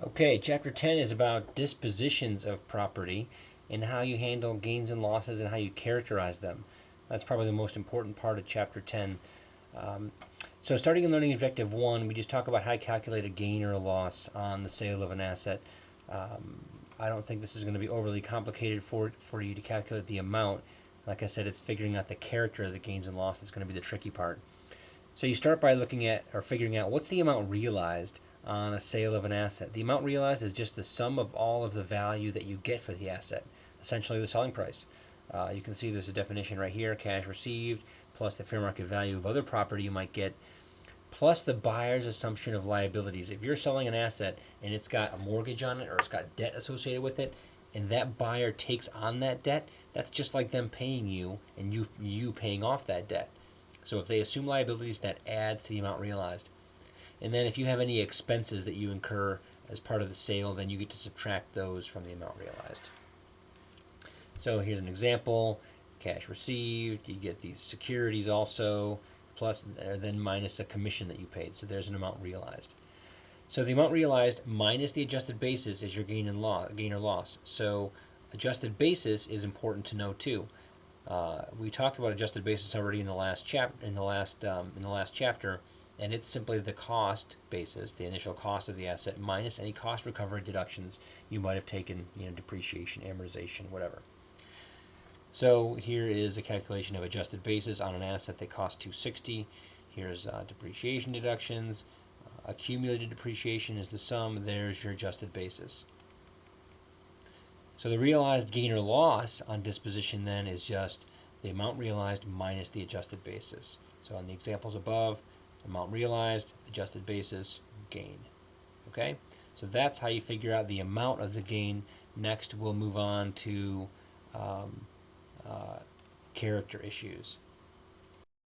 Okay, Chapter 10 is about dispositions of property and how you handle gains and losses and how you characterize them. That's probably the most important part of Chapter 10. Um, so, starting in Learning Objective 1, we just talk about how to calculate a gain or a loss on the sale of an asset. I don't think this is going to be overly complicated for you to calculate the amount. Like I said, it's figuring out the character of the gains and losses is going to be the tricky part. So you start by looking at or figuring out what's the amount realized on a sale of an asset. The amount realized is just the sum of all of the value that you get for the asset, essentially the selling price. You can see there's a definition right here: cash received plus the fair market value of other property you might get, plus the buyer's assumption of liabilities. If you're selling an asset and it's got a mortgage on it or it's got debt associated with it, and that buyer takes on that debt, that's just like them paying you and you paying off that debt. So if they assume liabilities, that adds to the amount realized. And then if you have any expenses that you incur as part of the sale, then you get to subtract those from the amount realized. So here's an example: cash received, you get these securities also, plus then minus a commission that you paid. So there's an amount realized. So the amount realized minus the adjusted basis is your gain or loss. So adjusted basis is important to know too. We talked about adjusted basis already in the last chapter, and it's simply the cost basis, the initial cost of the asset, minus any cost recovery deductions you might have taken, depreciation, amortization, whatever. So here is a calculation of adjusted basis on an asset that cost $260. Here's depreciation deductions. Accumulated depreciation is the sum. There's your adjusted basis. So the realized gain or loss on disposition then is just the amount realized minus the adjusted basis. So on the examples above, amount realized, adjusted basis, gain. Okay? So that's how you figure out the amount of the gain. Next, we'll move on to character issues.